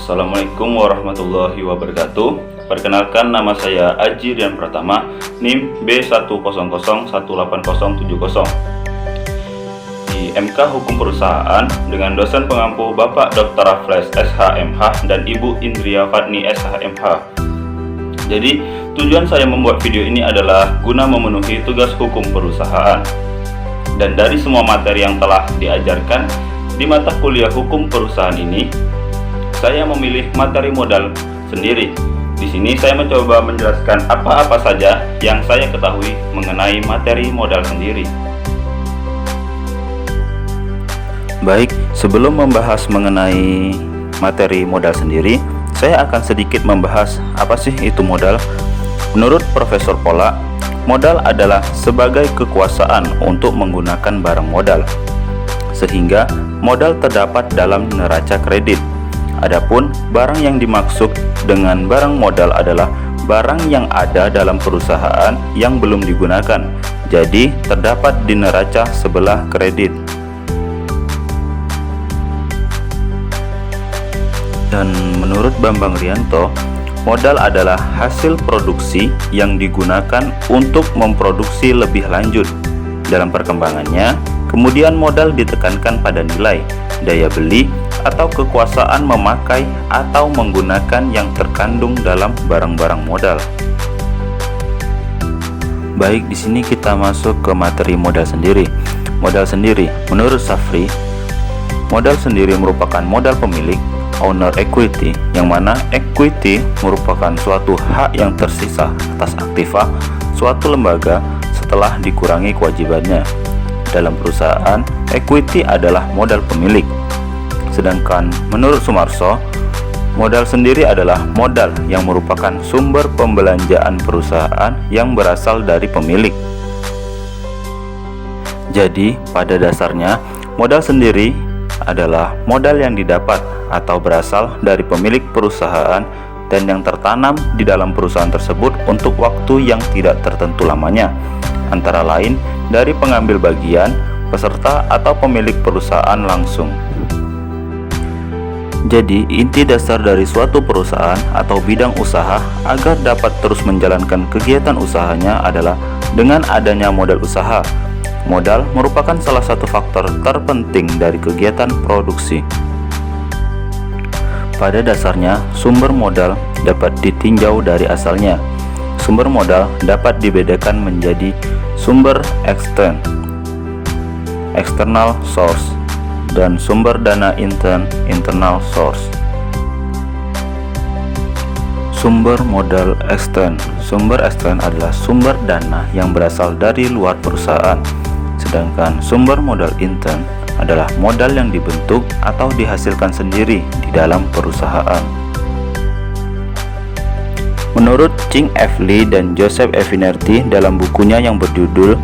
Assalamualaikum warahmatullahi wabarakatuh. Perkenalkan, nama saya Aji Rian Pratama, NIM B1001870. Di MK Hukum Perusahaan dengan dosen pengampu Bapak Dr. Raffles SHMH dan Ibu Indria Fatni SHMH. Jadi, tujuan saya membuat video ini adalah guna memenuhi tugas hukum perusahaan. Dan dari semua materi yang telah diajarkan di mata kuliah hukum perusahaan ini, saya memilih materi modal sendiri. Di sini saya mencoba menjelaskan apa-apa saja yang saya ketahui mengenai materi modal sendiri. Baik, sebelum membahas mengenai materi modal sendiri, saya akan sedikit membahas apa sih itu modal. Menurut Profesor Pola, modal adalah sebagai kekuasaan untuk menggunakan barang modal, sehingga modal terdapat dalam neraca kredit. Adapun barang yang dimaksud dengan barang modal adalah barang yang ada dalam perusahaan yang belum digunakan, jadi terdapat di neraca sebelah kredit. Dan menurut Bambang Rianto, modal adalah hasil produksi yang digunakan untuk memproduksi lebih lanjut. Dalam perkembangannya, kemudian modal ditekankan pada nilai, daya beli, atau kekuasaan memakai atau menggunakan yang terkandung dalam barang-barang modal. Baik, di sini kita masuk ke materi modal sendiri. Modal sendiri, menurut Safri, modal sendiri merupakan modal pemilik, owner equity, yang mana equity merupakan suatu hak yang tersisa atas aktiva suatu lembaga setelah dikurangi kewajibannya. Dalam perusahaan, equity adalah modal pemilik. Sedangkan menurut Sumarso, modal sendiri adalah modal yang merupakan sumber pembelanjaan perusahaan yang berasal dari pemilik. Jadi, pada dasarnya, modal sendiri adalah modal yang didapat atau berasal dari pemilik perusahaan dan yang tertanam di dalam perusahaan tersebut untuk waktu yang tidak tertentu lamanya, antara lain dari pengambil bagian, peserta, atau pemilik perusahaan langsung. Jadi, inti dasar dari suatu perusahaan atau bidang usaha agar dapat terus menjalankan kegiatan usahanya adalah dengan adanya modal usaha. Modal merupakan salah satu faktor terpenting dari kegiatan produksi. Pada dasarnya, sumber modal dapat ditinjau dari asalnya. Sumber modal dapat dibedakan menjadi sumber external source, dan sumber dana internal source. Sumber modal ekstern. Sumber ekstern adalah sumber dana yang berasal dari luar perusahaan. Sedangkan sumber modal intern adalah modal yang dibentuk atau dihasilkan sendiri di dalam perusahaan. Menurut Ching F. Lee dan Joseph F. Vinerti dalam bukunya yang berjudul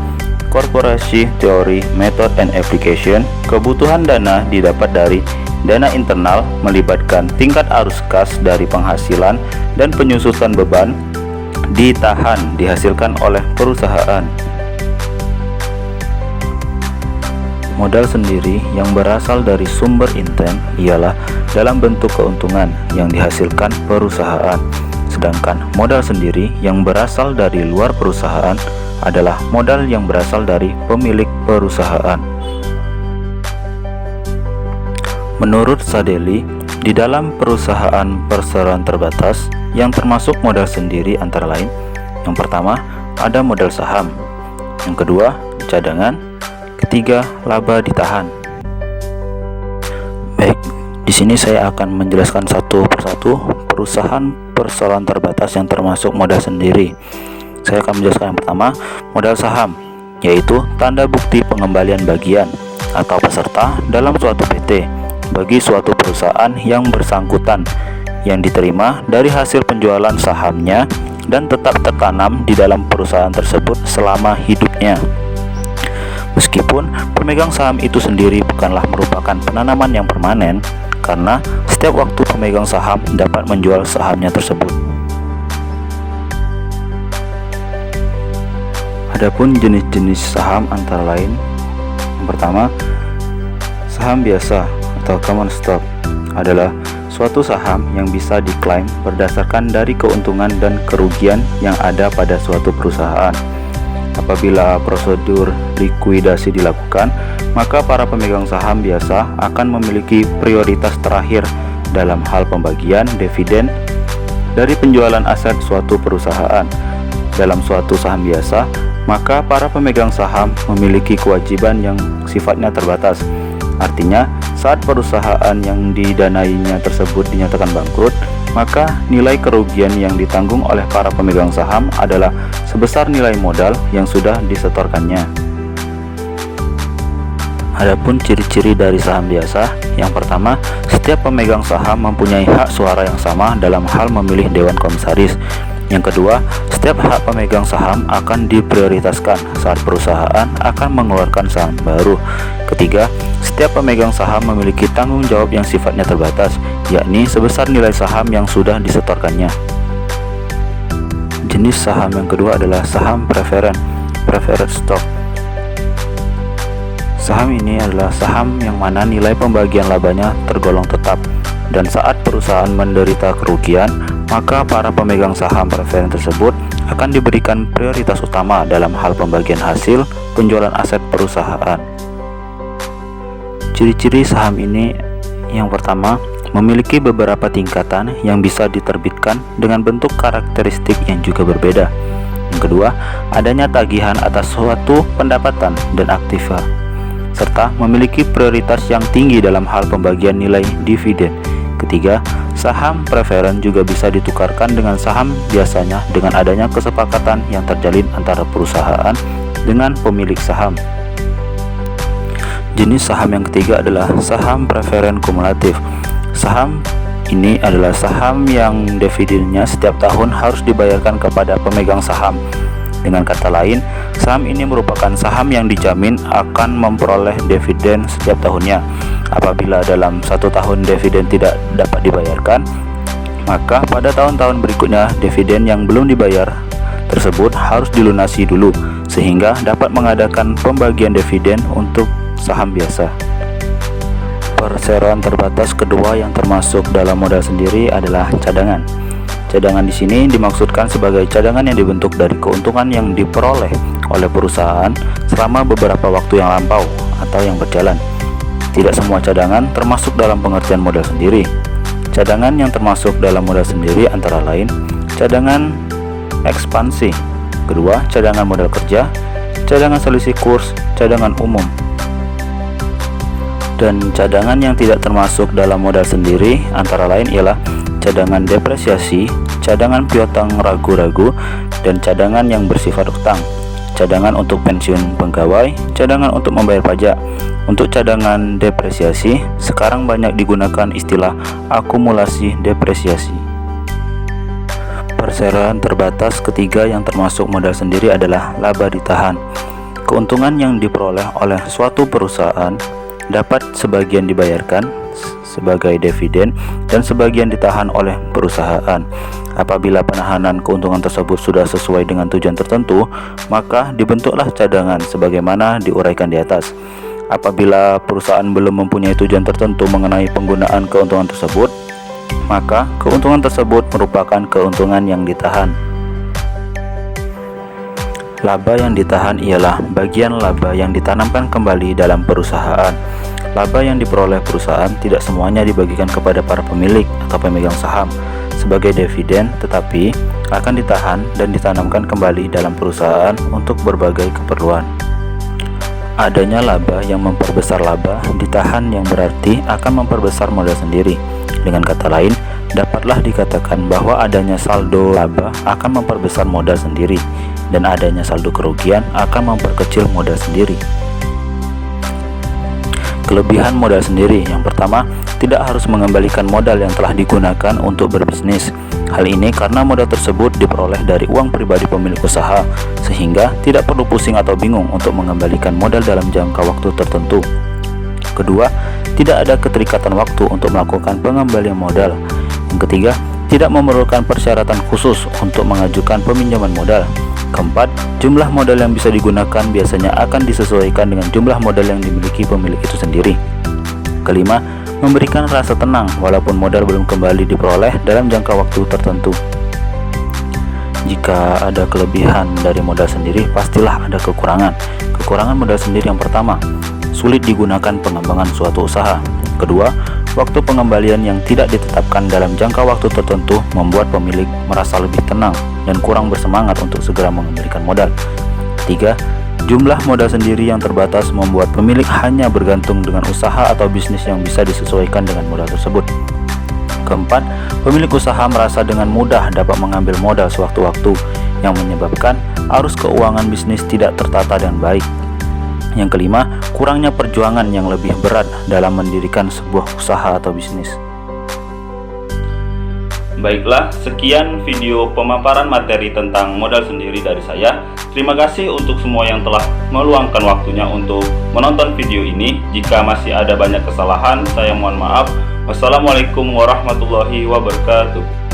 Korporasi Theory, Method, and Application, kebutuhan dana didapat dari dana internal melibatkan tingkat arus kas dari penghasilan dan penyusutan beban dihasilkan oleh perusahaan. Modal sendiri yang berasal dari sumber intern ialah dalam bentuk keuntungan yang dihasilkan perusahaan, sedangkan modal sendiri yang berasal dari luar perusahaan adalah modal yang berasal dari pemilik perusahaan. Menurut Sadeli, di dalam perusahaan perseroan terbatas yang termasuk modal sendiri antara lain, yang pertama ada modal saham, yang kedua cadangan, ketiga laba ditahan. Baik, di sini saya akan menjelaskan satu persatu perusahaan perseroan terbatas yang termasuk modal sendiri. Saya akan menjelaskan yang pertama, modal saham, yaitu tanda bukti pengembalian bagian atau peserta dalam suatu PT bagi suatu perusahaan yang bersangkutan yang diterima dari hasil penjualan sahamnya dan tetap tertanam di dalam perusahaan tersebut selama hidupnya. Meskipun pemegang saham itu sendiri bukanlah merupakan penanaman yang permanen, karena setiap waktu pemegang saham dapat menjual sahamnya tersebut. Adapun jenis-jenis saham antara lain, yang pertama, saham biasa atau common stock adalah suatu saham yang bisa diklaim berdasarkan dari keuntungan dan kerugian yang ada pada suatu perusahaan. Apabila prosedur likuidasi dilakukan, maka para pemegang saham biasa akan memiliki prioritas terakhir dalam hal pembagian dividen dari penjualan aset suatu perusahaan. Dalam suatu saham biasa, maka para pemegang saham memiliki kewajiban yang sifatnya terbatas. Artinya, saat perusahaan yang didanainya tersebut dinyatakan bangkrut, maka nilai kerugian yang ditanggung oleh para pemegang saham adalah sebesar nilai modal yang sudah disetorkannya. Adapun ciri-ciri dari saham biasa, yang pertama, setiap pemegang saham mempunyai hak suara yang sama dalam hal memilih dewan komisaris. Yang kedua, setiap hak pemegang saham akan diprioritaskan saat perusahaan akan mengeluarkan saham baru. Ketiga, setiap pemegang saham memiliki tanggung jawab yang sifatnya terbatas, yakni sebesar nilai saham yang sudah disetorkannya. Jenis saham yang kedua adalah saham preferred stock. Saham ini adalah saham yang mana nilai pembagian labanya tergolong tetap, dan saat perusahaan menderita kerugian, maka para pemegang saham preferen tersebut akan diberikan prioritas utama dalam hal pembagian hasil penjualan aset perusahaan. Ciri-ciri saham ini, yang pertama, memiliki beberapa tingkatan yang bisa diterbitkan dengan bentuk karakteristik yang juga berbeda. Yang kedua, adanya tagihan atas suatu pendapatan dan aktiva, serta memiliki prioritas yang tinggi dalam hal pembagian nilai dividen. Ketiga, saham preferen juga bisa ditukarkan dengan saham biasanya dengan adanya kesepakatan yang terjalin antara perusahaan dengan pemilik saham. Jenis saham yang ketiga adalah saham preferen kumulatif. Saham ini adalah saham yang dividennya setiap tahun harus dibayarkan kepada pemegang saham. Dengan kata lain, saham ini merupakan saham yang dijamin akan memperoleh dividen setiap tahunnya. Apabila dalam satu tahun dividen tidak dapat dibayarkan, maka pada tahun-tahun berikutnya dividen yang belum dibayar tersebut harus dilunasi dulu, sehingga dapat mengadakan pembagian dividen untuk saham biasa. Perseroan terbatas kedua yang termasuk dalam modal sendiri adalah cadangan. Cadangan di sini dimaksudkan sebagai cadangan yang dibentuk dari keuntungan yang diperoleh oleh perusahaan selama beberapa waktu yang lampau atau yang berjalan. Tidak semua cadangan termasuk dalam pengertian modal sendiri. Cadangan yang termasuk dalam modal sendiri antara lain cadangan ekspansi, kedua cadangan modal kerja, cadangan selisih kurs, cadangan umum. Dan cadangan yang tidak termasuk dalam modal sendiri antara lain ialah cadangan depresiasi, cadangan piutang ragu-ragu, dan cadangan yang bersifat utang, cadangan untuk pensiun pegawai, cadangan untuk membayar pajak. Untuk cadangan depresiasi, sekarang banyak digunakan istilah akumulasi depresiasi. Perseroan terbatas ketiga yang termasuk modal sendiri adalah laba ditahan. Keuntungan yang diperoleh oleh suatu perusahaan dapat sebagian dibayarkan sebagai dividen dan sebagian ditahan oleh perusahaan. Apabila penahanan keuntungan tersebut sudah sesuai dengan tujuan tertentu, maka dibentuklah cadangan sebagaimana diuraikan di atas. Apabila perusahaan belum mempunyai tujuan tertentu mengenai penggunaan keuntungan tersebut, maka keuntungan tersebut merupakan keuntungan yang ditahan. Laba yang ditahan ialah bagian laba yang ditanamkan kembali dalam perusahaan. Laba yang diperoleh perusahaan tidak semuanya dibagikan kepada para pemilik atau pemegang saham sebagai dividen, tetapi akan ditahan dan ditanamkan kembali dalam perusahaan untuk berbagai keperluan. Adanya laba yang memperbesar laba ditahan yang berarti akan memperbesar modal sendiri. Dengan kata lain, dapatlah dikatakan bahwa adanya saldo laba akan memperbesar modal sendiri, dan adanya saldo kerugian akan memperkecil modal sendiri. Kelebihan modal sendiri, yang pertama, tidak harus mengembalikan modal yang telah digunakan untuk berbisnis. Hal ini karena modal tersebut diperoleh dari uang pribadi pemilik usaha, sehingga tidak perlu pusing atau bingung untuk mengembalikan modal dalam jangka waktu tertentu. Kedua, tidak ada keterikatan waktu untuk melakukan pengembalian modal. Yang ketiga, tidak memerlukan persyaratan khusus untuk mengajukan peminjaman modal. Keempat, jumlah modal yang bisa digunakan biasanya akan disesuaikan dengan jumlah modal yang dimiliki pemilik itu sendiri. Kelima, memberikan rasa tenang walaupun modal belum kembali diperoleh dalam jangka waktu tertentu. Jika ada kelebihan dari modal sendiri, pastilah ada kekurangan. Kekurangan modal sendiri yang pertama, sulit digunakan pengembangan suatu usaha. Kedua, waktu pengembalian yang tidak ditetapkan dalam jangka waktu tertentu membuat pemilik merasa lebih tenang dan kurang bersemangat untuk segera mengembalikan modal. Tiga, jumlah modal sendiri yang terbatas membuat pemilik hanya bergantung dengan usaha atau bisnis yang bisa disesuaikan dengan modal tersebut. Keempat, pemilik usaha merasa dengan mudah dapat mengambil modal sewaktu-waktu yang menyebabkan arus keuangan bisnis tidak tertata dengan baik. Yang kelima, kurangnya perjuangan yang lebih berat dalam mendirikan sebuah usaha atau bisnis. Baiklah, sekian video pemaparan materi tentang modal sendiri dari saya. Terima kasih untuk semua yang telah meluangkan waktunya untuk menonton video ini. Jika masih ada banyak kesalahan, saya mohon maaf. Wassalamualaikum warahmatullahi wabarakatuh.